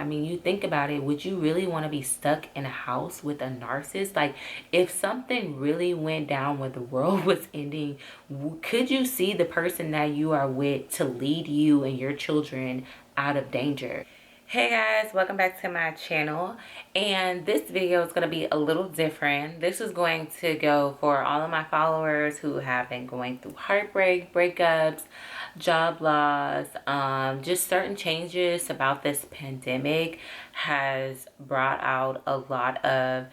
mean, you think about it, would you really want to be stuck in a house with a narcissist? Like, if something really went down where the world was ending, could you see the person that you are with to lead you and your children out of danger? Hey guys, welcome back to my channel, and this video is going to be a little different. This is going to go for all of my followers who have been going through heartbreak, breakups, job loss, just certain changes about this pandemic has brought out a lot of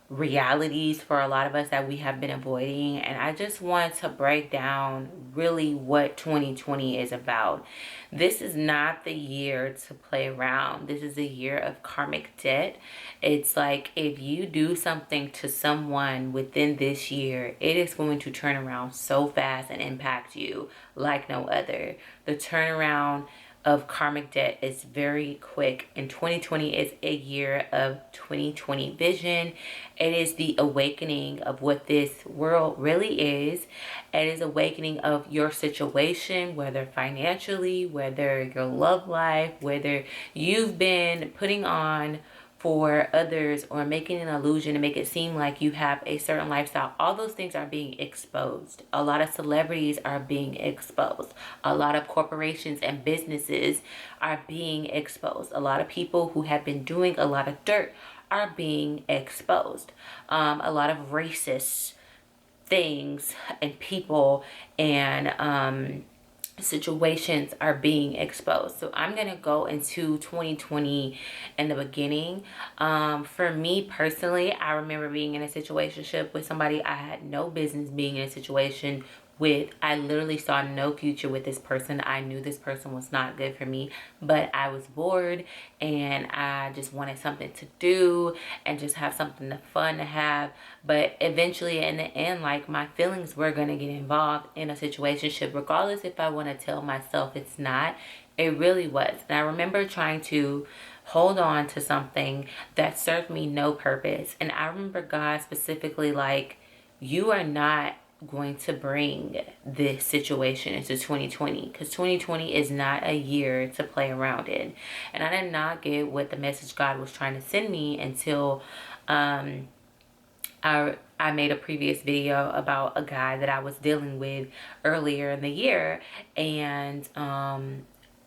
realities for a lot of us that we have been avoiding, and I just want to break down really what 2020 is about. This is not the year to play around. This is a year of karmic debt. It's like if you do something to someone within this year, it is going to turn around so fast and impact you like no other. The turnaround of karmic debt is very quick, and 2020 is a year of 2020 vision. It is the awakening of what this world really is. It is awakening of your situation, whether financially, whether your love life, whether you've been putting on for others or making an illusion to make it seem like you have a certain lifestyle. All those things are being exposed. A lot of celebrities are being exposed. A lot of corporations and businesses are being exposed. A lot of people who have been doing a lot of dirt are being exposed. A lot of racist things and people and situations are being exposed. So I'm gonna go into 2020 in the beginning. For me personally, I remember being in a situationship with somebody I had no business being in a situation with. I literally saw no future with this person. I knew this person was not good for me, but I was bored and I just wanted something to do and just have something fun to have. But eventually in the end, like, my feelings were going to get involved in a situationship, regardless if I want to tell myself it's not. It really was. And I remember trying to hold on to something that served me no purpose. And I remember God specifically, like, you are not going to bring this situation into 2020, because 2020 is not a year to play around in. And I did not get what the message God was trying to send me until I made a previous video about a guy that I was dealing with earlier in the year, and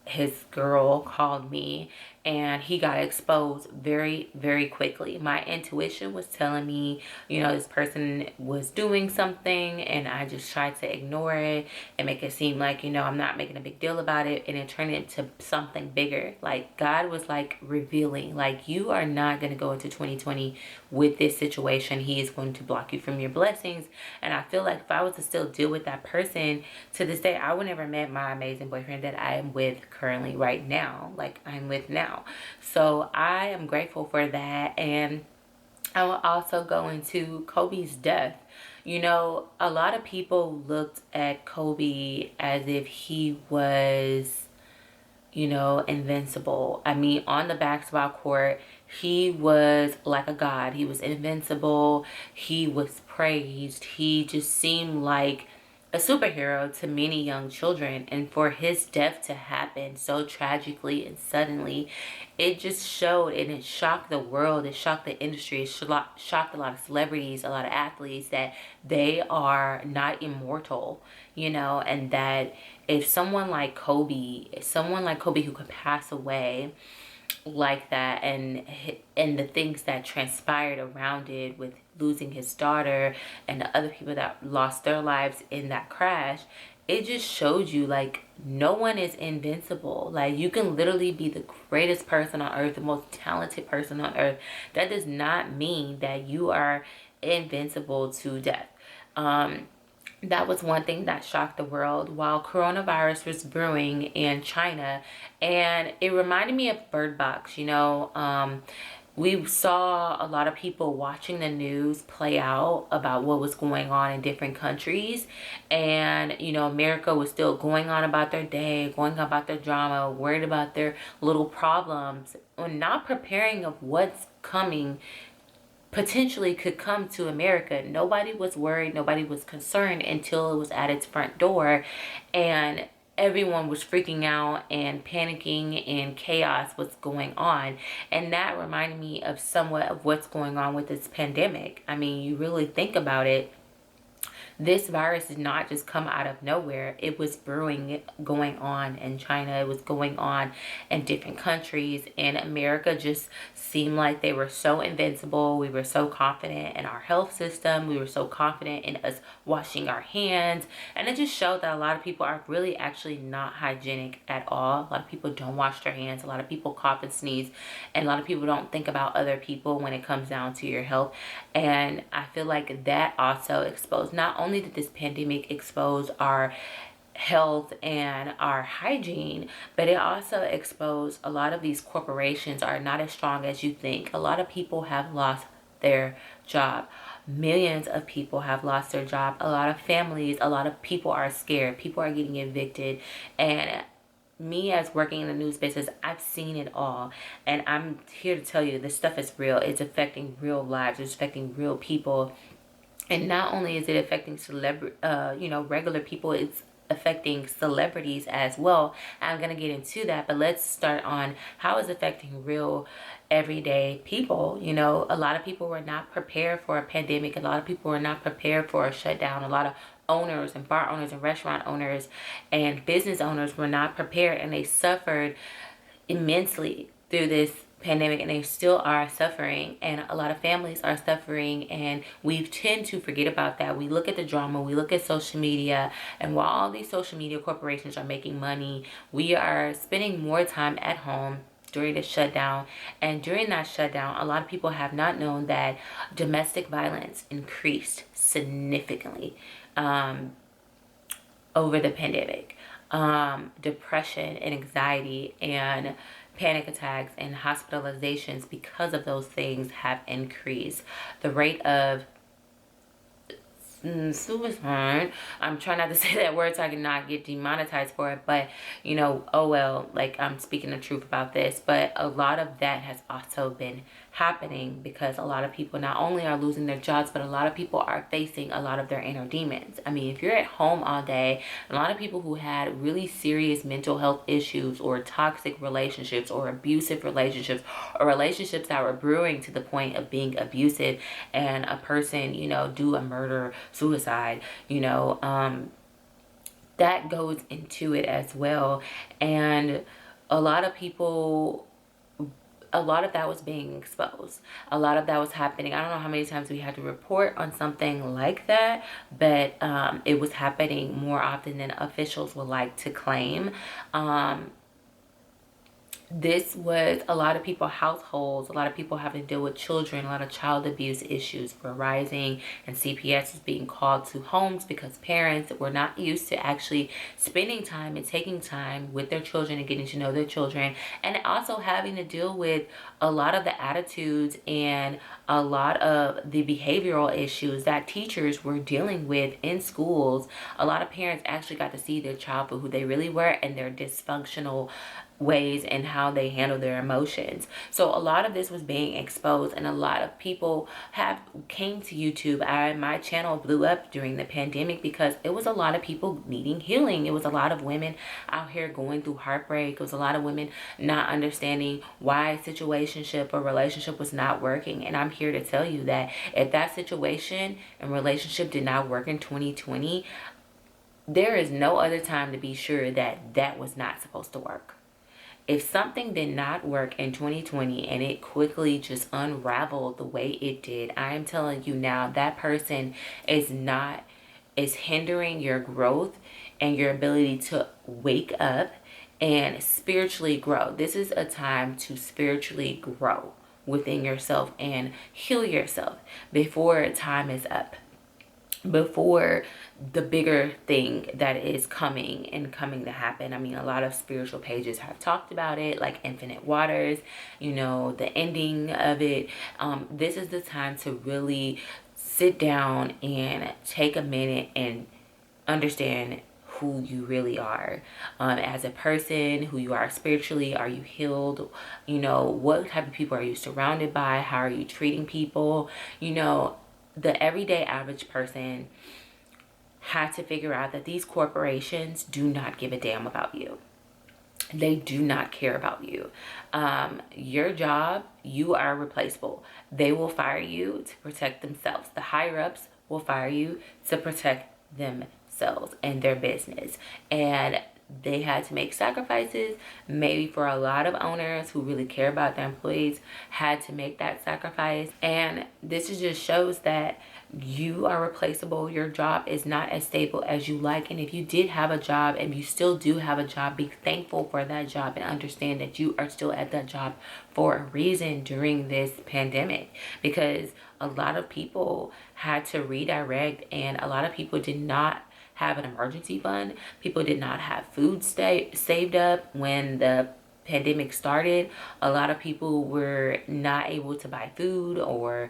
his girl called me and he got exposed very, very quickly. My intuition was telling me, you know, this person was doing something, and I just tried to ignore it and make it seem like, you know, I'm not making a big deal about it, and it turned into something bigger. Like, God was like revealing, like, you are not going to go into 2020 with this situation. He is going to block you from your blessings. And I feel like if I was to still deal with that person to this day, I would never met my amazing boyfriend that I am with currently right now, like I'm with now. So I am grateful for that. And I will also go into Kobe's death. You know, a lot of people looked at Kobe as if he was, you know, invincible. I mean, on the basketball court, he was like a god. He was invincible. He was praised. He just seemed like a superhero to many young children. And for his death to happen so tragically and suddenly, it just showed, and it shocked the world. It shocked the industry. It shocked a lot of celebrities, a lot of athletes, that they are not immortal, you know, and that if someone like Kobe who could pass away like that, and the things that transpired around it, with losing his daughter and the other people that lost their lives in that crash, it just showed you, like, no one is invincible. Like, you can literally be the greatest person on earth, the most talented person on earth. That does not mean that you are invincible to death. That was one thing that shocked the world while coronavirus was brewing in China. And it reminded me of Bird Box. You know, we saw a lot of people watching the news play out about what was going on in different countries. And, you know, America was still going on about their day, going on about their drama, worried about their little problems, and not preparing of what's coming, potentially could come to America. Nobody was worried, nobody was concerned until it was at its front door. And everyone was freaking out and panicking and chaos was going on. And that reminded me of somewhat of what's going on with this pandemic. I mean, you really think about it, this virus did not just come out of nowhere. It was brewing, going on in China. It was going on in different countries. And America just seemed like they were so invincible. We were so confident in our health system. We were so confident in us washing our hands. And it just showed that a lot of people are really actually not hygienic at all. A lot of people don't wash their hands. A lot of people cough and sneeze. And a lot of people don't think about other people when it comes down to your health. And I feel like that also exposed, not only did this pandemic expose our health and our hygiene, but it also exposed a lot of these corporations are not as strong as you think. A lot of people have lost their job. Millions of people have lost their job. A lot of families, a lot of people are scared. People are getting evicted. And me, as working in the news business, I've seen it all. And I'm here to tell you, this stuff is real. It's affecting real lives. It's affecting real people. And not only is it affecting regular people, it's affecting celebrities as well. I'm going to get into that, but let's start on how it's affecting real everyday people. You know, a lot of people were not prepared for a pandemic. A lot of people were not prepared for a shutdown. A lot of owners and bar owners and restaurant owners and business owners were not prepared, and they suffered immensely through this pandemic, and they still are suffering, and a lot of families are suffering, and we tend to forget about that. We look at the drama, we look at social media, and while all these social media corporations are making money, we are spending more time at home during the shutdown. And during that shutdown, a lot of people have not known that domestic violence increased significantly over the pandemic. Depression and anxiety and panic attacks and hospitalizations because of those things have increased. The rate of suicide, I'm trying not to say that word so I can not get demonetized for it, but you know, oh well, like I'm speaking the truth about this. But a lot of that has also been happening because a lot of people not only are losing their jobs, but a lot of people are facing a lot of their inner demons. I mean, if you're at home all day, a lot of people who had really serious mental health issues or toxic relationships or abusive relationships or relationships that were brewing to the point of being abusive, and a person, you know, do a murder, suicide, you know, that goes into it as well. And a lot of people, a lot of that was being exposed. A lot of that was happening. I don't know how many times we had to report on something like that, but it was happening more often than officials would like to claim. This was a lot of people, households, a lot of people having to deal with children, a lot of child abuse issues were rising, and CPS was being called to homes because parents were not used to actually spending time and taking time with their children and getting to know their children, and also having to deal with a lot of the attitudes and a lot of the behavioral issues that teachers were dealing with in schools. A lot of parents actually got to see their child for who they really were and their dysfunctional ways and how they handle their emotions. So a lot of this was being exposed, and a lot of people came to YouTube. My channel blew up during the pandemic because it was a lot of people needing healing. It was a lot of women out here going through heartbreak. It was a lot of women not understanding why a situationship or relationship was not working. And I'm here to tell you that if that situation and relationship did not work in 2020, there is no other time to be sure that that was not supposed to work. If something did not work in 2020 and it quickly just unraveled the way it did, I am telling you now, that person is hindering your growth and your ability to wake up and spiritually grow. This is a time to spiritually grow within yourself and heal yourself before time is up, before the bigger thing that is coming to happen. I mean, a lot of spiritual pages have talked about it, like Infinite Waters, you know, the ending of it. This is the time to really sit down and take a minute and understand who you really are as a person, who you are spiritually. Are you healed? You know, what type of people are you surrounded by? How are you treating people? You know, the everyday average person had to figure out that these corporations do not give a damn about you. They do not care about you. Your job, you are replaceable. They will fire you to protect themselves. The higher ups will fire you to protect themselves and their business. And they had to make sacrifices. Maybe for a lot of owners who really care about their employees had to make that sacrifice. And this just shows that you are replaceable. Your job is not as stable as you like. And if you did have a job and you still do have a job, be thankful for that job and understand that you are still at that job for a reason during this pandemic, because a lot of people had to redirect and a lot of people did not have an emergency fund. People did not have food saved up when the pandemic started. A lot of people were not able to buy food or,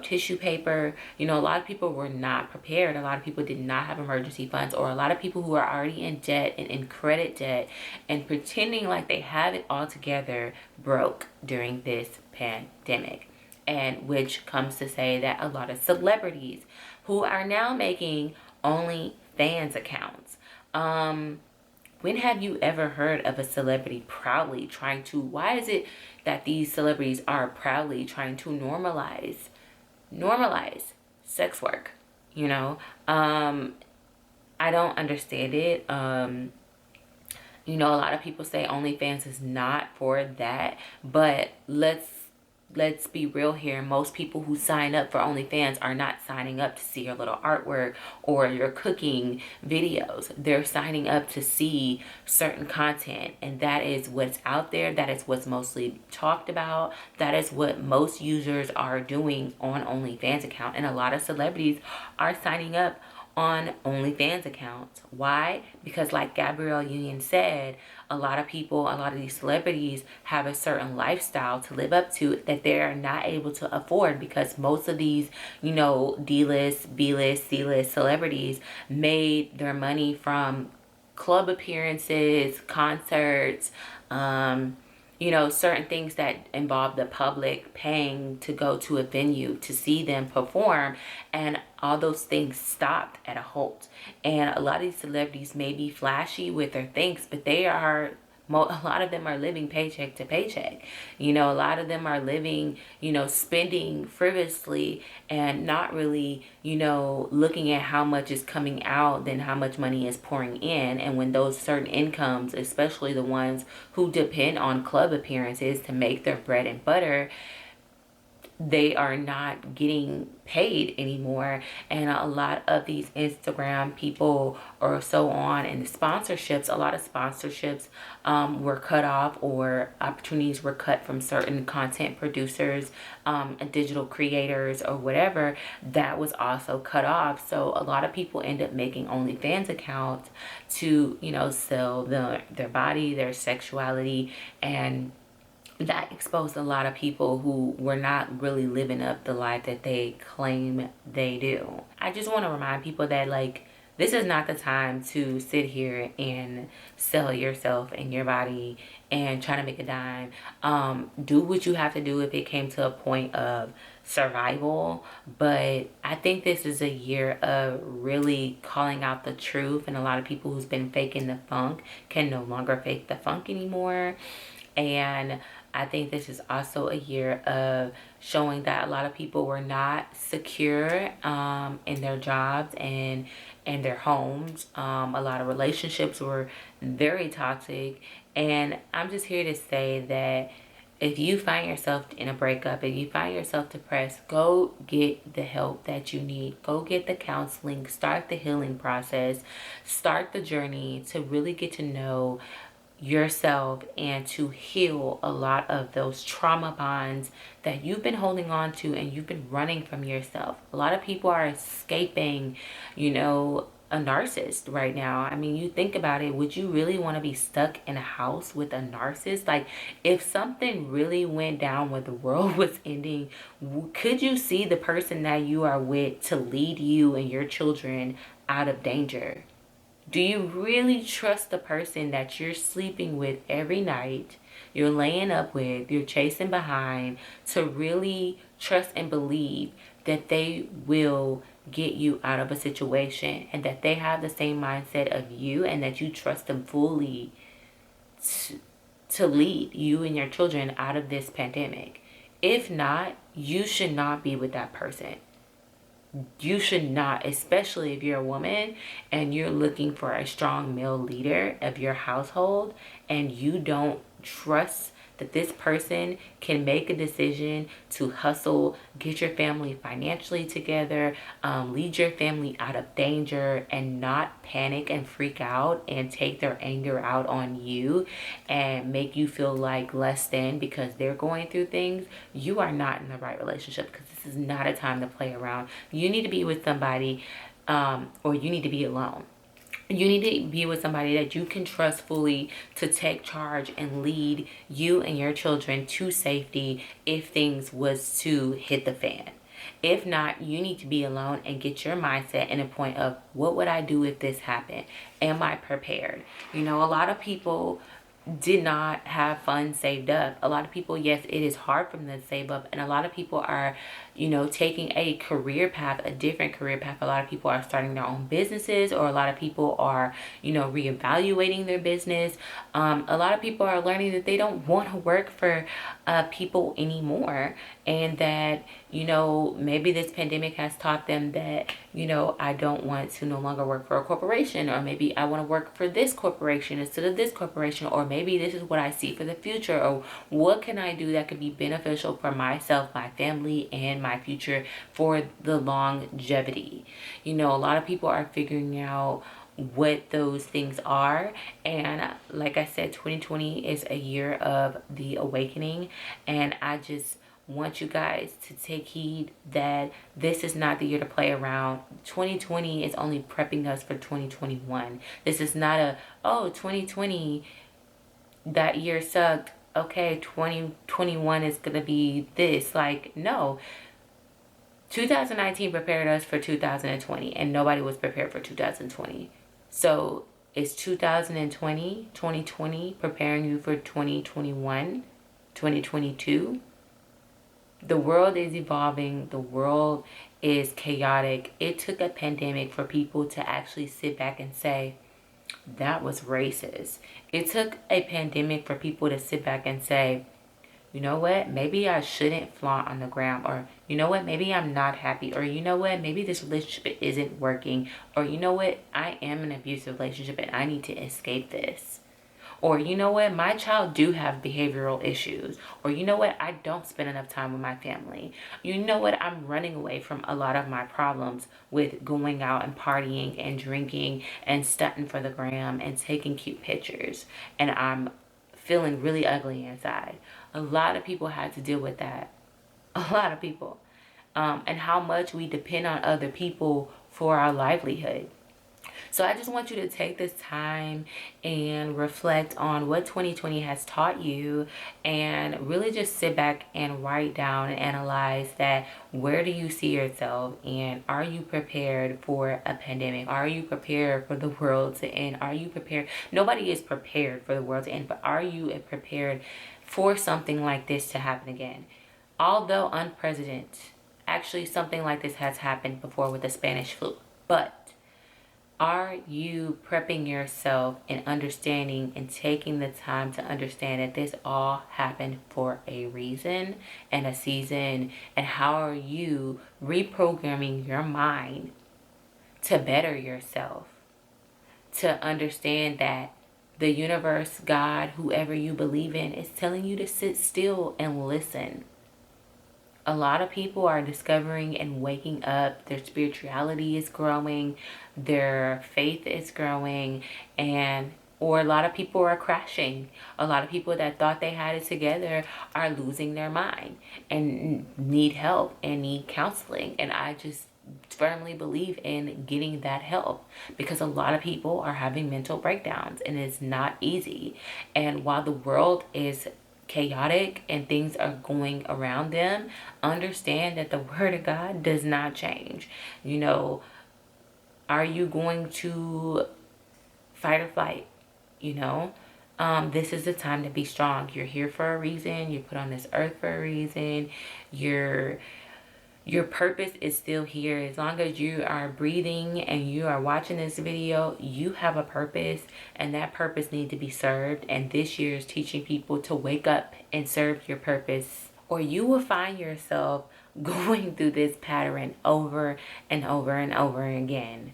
tissue paper. A lot of people were not prepared. A lot of people did not have emergency funds, or a lot of people who are already in debt and in credit debt and pretending like they have it all together broke during this pandemic. And which comes to say that a lot of celebrities who are now making OnlyFans accounts. When have you ever heard of a celebrity proudly trying to, why is it that these celebrities are proudly trying to normalize sex work? I don't understand it. A lot of people say OnlyFans is not for that, but let's be real here. Most people who sign up for OnlyFans are not signing up to see your little artwork or your cooking videos. They're signing up to see certain content, and that is what's out there. That is what's mostly talked about. That is what most users are doing on OnlyFans account, and a lot of celebrities are signing up on OnlyFans accounts. Why? Because like Gabrielle Union said, a lot of these celebrities have a certain lifestyle to live up to that they're not able to afford, because most of these, D-list, B-list, C-list celebrities made their money from club appearances, concerts, certain things that involve the public paying to go to a venue to see them perform, and all those things stopped at a halt. And a lot of these celebrities may be flashy with their things, but a lot of them are living paycheck to paycheck. A lot of them are living, spending frivolously and not really, looking at how much is coming out than how much money is pouring in. And when those certain incomes, especially the ones who depend on club appearances to make their bread and butter, they are not getting paid anymore. And a lot of these Instagram people or so on, and the sponsorships, a lot of sponsorships were cut off, or opportunities were cut from certain content producers, digital creators or whatever. That was also cut off. So a lot of people end up making OnlyFans accounts to, sell their body, their sexuality, and that exposed a lot of people who were not really living up the life that they claim they do. I just want to remind people that, this is not the time to sit here and sell yourself and your body and try to make a dime. Do what you have to do if it came to a point of survival. But I think this is a year of really calling out the truth, and a lot of people who's been faking the funk can no longer fake the funk anymore. And I think this is also a year of showing that a lot of people were not secure in their jobs and in their homes. A lot of relationships were very toxic. And I'm just here to say that if you find yourself in a breakup, if you find yourself depressed, go get the help that you need. Go get the counseling. Start the healing process. Start the journey to really get to know yourself and to heal a lot of those trauma bonds that you've been holding on to and you've been running from yourself. A lot of people are escaping, a narcissist right now. I mean, you think about it, would you really want to be stuck in a house with a narcissist? If something really went down where the world was ending, could you see the person that you are with to lead you and your children out of danger? Do you really trust the person that you're sleeping with every night, you're laying up with, you're chasing behind, to really trust and believe that they will get you out of a situation, and that they have the same mindset of you, and that you trust them fully to lead you and your children out of this pandemic. If not, you should not be with that person. You should not, especially if you're a woman and you're looking for a strong male leader of your household, and you don't trust that this person can make a decision to hustle, get your family financially together, lead your family out of danger, and not panic and freak out and take their anger out on you and make you feel like less than because they're going through things. You are not in the right relationship, because this is not a time to play around. You need to be with somebody, or you need to be alone. You need to be with somebody that you can trust fully to take charge and lead you and your children to safety if things was to hit the fan. If not, you need to be alone and get your mindset in a point of, what would I do if this happened? Am I prepared? You know, a lot of people did not have funds saved up. A lot of people, yes, it is hard for them to save up, and a lot of people are, you know, taking a career path, a different career path. A lot of people are starting their own businesses, or a lot of people are, you know, reevaluating their business. A lot of people are learning that they don't want to work for people anymore, and that, you know, maybe this pandemic has taught them that, you know, I don't want to no longer work for a corporation, or maybe I want to work for this corporation instead of this corporation, or maybe this is what I see for the future, or what can I do that could be beneficial for myself, my family, and my future for the longevity. You know, a lot of people are figuring out what those things are, and like I said, 2020 is a year of the awakening, and I just want you guys to take heed that this is not the year to play around. 2020 is only prepping us for 2021. This is not a, oh, 2020, that year sucked, okay, 2021 is gonna be this. Like, no. 2019 prepared us for 2020, and nobody was prepared for 2020. So is 2020 preparing you for 2021, 2022? The world is evolving. The world is chaotic. It took a pandemic for people to actually sit back and say, that was racist. It took a pandemic for people to sit back and say, you know what, maybe I shouldn't flaunt on the ground, or you know what, maybe I'm not happy, or you know what, maybe this relationship isn't working, or you know what, I am in an abusive relationship and I need to escape this. Or you know what, my child do have behavioral issues. Or you know what, I don't spend enough time with my family. You know what, I'm running away from a lot of my problems with going out and partying and drinking and stunting for the gram and taking cute pictures. And I'm feeling really ugly inside. A lot of people had to deal with that. A lot of people. And how much we depend on other people for our livelihood. So I just want you to take this time and reflect on what 2020 has taught you, and really just sit back and write down and analyze that. Where do you see yourself, and are you prepared for a pandemic? Are you prepared for the world to end? Are you prepared? Nobody is prepared for the world to end, but are you prepared for something like this to happen again? Although unprecedented, actually something like this has happened before with the Spanish flu, but are you prepping yourself and understanding and taking the time to understand that this all happened for a reason and a season? And how are you reprogramming your mind to better yourself? To understand that the universe, God, whoever you believe in, is telling you to sit still and listen. A lot of people are discovering and waking up. Their spirituality is growing, their faith is growing, and or a lot of people are crashing. A lot of people that thought they had it together are losing their mind and need help and need counseling. And I just firmly believe in getting that help, because a lot of people are having mental breakdowns and it's not easy. And while the world is chaotic and things are going around them, understand that the word of God does not change. You know, are you going to fight or flight? You know, this is the time to be strong. You're here for a reason. You're put on this earth for a reason. You're Your purpose is still here. As long as you are breathing and you are watching this video, you have a purpose, and that purpose needs to be served. And this year is teaching people to wake up and serve your purpose, or you will find yourself going through this pattern over and over and over again.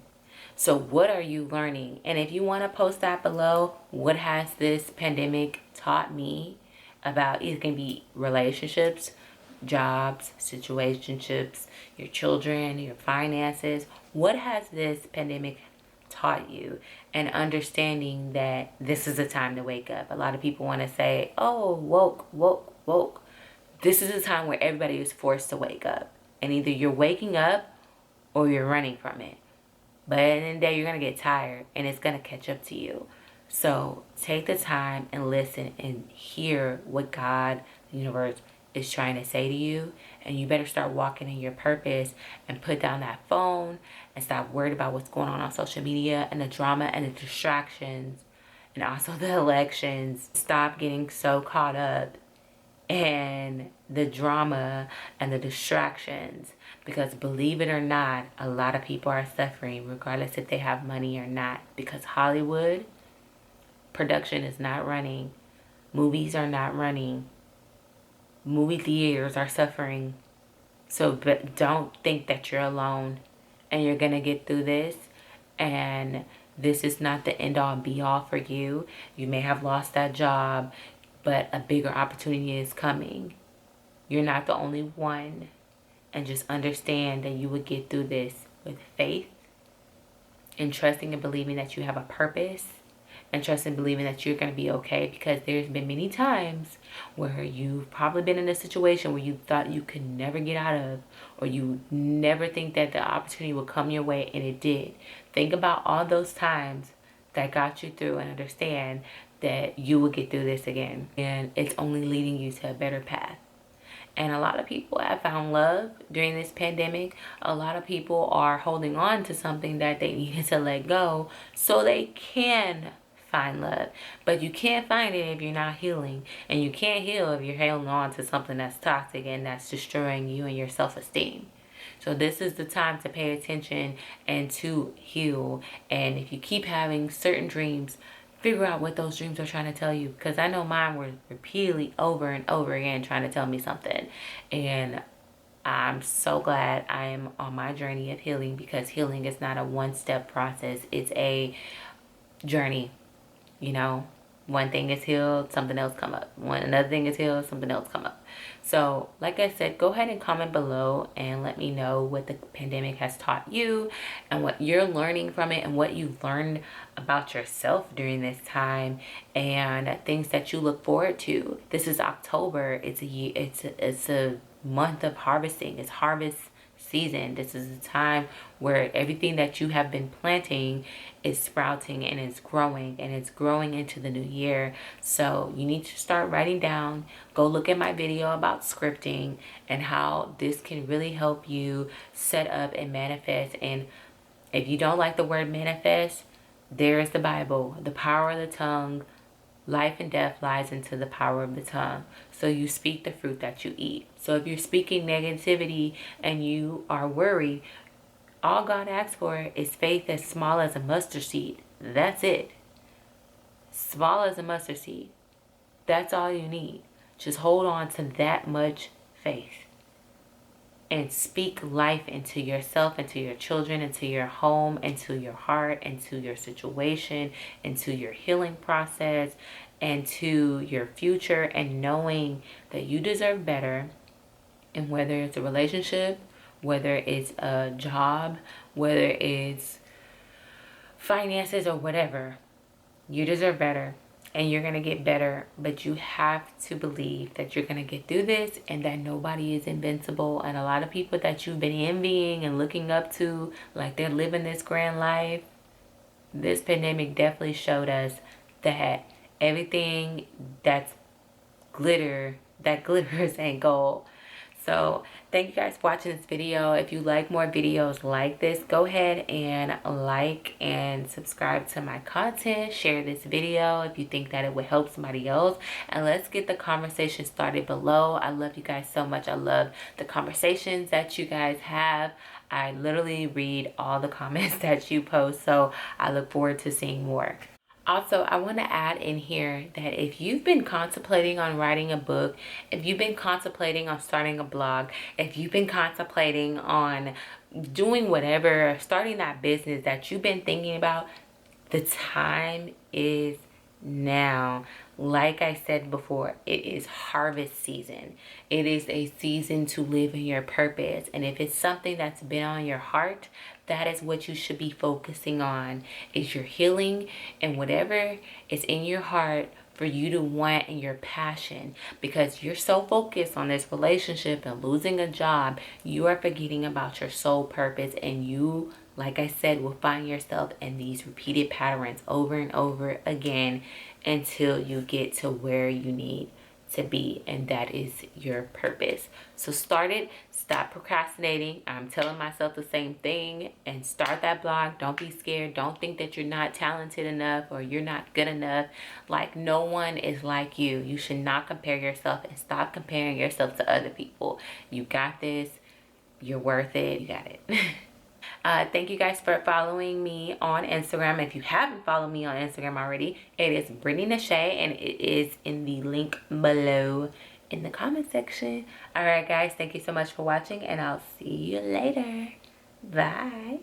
So what are you learning? And if you want to post that below, what has this pandemic taught me about, it can be relationships, jobs, situationships, your children, your finances. What has this pandemic taught you? And understanding that this is a time to wake up. A lot of people want to say, oh, woke. This is a time where everybody is forced to wake up. And either you're waking up or you're running from it. But at the end of the day, you're going to get tired and it's going to catch up to you. So take the time and listen and hear what God, the universe, is trying to say to you. And you better start walking in your purpose and put down that phone and stop worried about what's going on social media and the drama and the distractions and also the elections. Stop getting so caught up in the drama and the distractions, because believe it or not, a lot of people are suffering regardless if they have money or not, because Hollywood production is not running, movies are not running, movie theaters are suffering. So but don't think that you're alone and you're gonna get through this, and this is not the end all be all for you. You may have lost that job, but a bigger opportunity is coming. You're not the only one. And just understand that you will get through this with faith and trusting and believing that you have a purpose, and trusting and believing that you're going to be okay, because there's been many times where you've probably been in a situation where you thought you could never get out of, or you never think that the opportunity would come your way, and it did. Think about all those times that got you through, and understand that you will get through this again, and it's only leading you to a better path. And a lot of people have found love during this pandemic. A lot of people are holding on to something that they needed to let go so they can find love. But you can't find it if you're not healing. And you can't heal if you're holding on to something that's toxic and that's destroying you and your self-esteem. So this is the time to pay attention and to heal. And if you keep having certain dreams, figure out what those dreams are trying to tell you. Because I know mine were repeatedly over and over again trying to tell me something. And I'm so glad I am on my journey of healing, because healing is not a one-step process. It's a journey, you know. One thing is healed, something else come up. Another thing is healed, something else come up. So, like I said, go ahead and comment below and let me know what the pandemic has taught you and what you're learning from it, and what you've learned about yourself during this time, and things that you look forward to. This is October. It's a month of harvesting. It's harvest season. This is a time where everything that you have been planting is sprouting and it's growing into the new year. So you need to start writing down. Go look at my video about scripting and how this can really help you set up and manifest. And if you don't like the word manifest, there is the Bible. The power of the tongue. Life and death lies into the power of the tongue. So you speak the fruit that you eat. So if you're speaking negativity and you are worried, all God asks for is faith as small as a mustard seed. That's it. Small as a mustard seed. That's all you need. Just hold on to that much faith. And speak life into yourself, into your children, into your home, into your heart, into your situation, into your healing process, and to your future, and knowing that you deserve better. And whether it's a relationship, whether it's a job, whether it's finances or whatever, you deserve better. And you're going to get better, but you have to believe that you're going to get through this, and that nobody is invincible. And a lot of people that you've been envying and looking up to, like they're living this grand life, this pandemic definitely showed us that everything that glitters ain't gold. So thank you guys for watching this video. If you like more videos like this, go ahead and like and subscribe to my content. Share this video if you think that it would help somebody else. And let's get the conversation started below. I love you guys so much. I love the conversations that you guys have. I literally read all the comments that you post. So I look forward to seeing more. Also, I want to add in here that if you've been contemplating on writing a book, if you've been contemplating on starting a blog, if you've been contemplating on doing whatever, starting that business that you've been thinking about, the time is now. Like I said before, it is harvest season. It is a season to live in your purpose. And if it's something that's been on your heart, that is what you should be focusing on, is your healing and whatever is in your heart for you to want and your passion. Because you're so focused on this relationship and losing a job, you are forgetting about your soul purpose, and you, like I said, will find yourself in these repeated patterns over and over again until you get to where you need to be, and that is your purpose. So start it. Stop procrastinating. I'm telling myself the same thing, and start that blog. Don't be scared. Don't think that you're not talented enough or you're not good enough. Like, no one is like you. You should not compare yourself, and stop comparing yourself to other people. You got this. You're worth it. You got it. Thank you guys for following me on Instagram. If you haven't followed me on Instagram already, it is Brittany Nashay, and it is in the link below in the comment section. All right, guys, thank you so much for watching, and I'll see you later. Bye.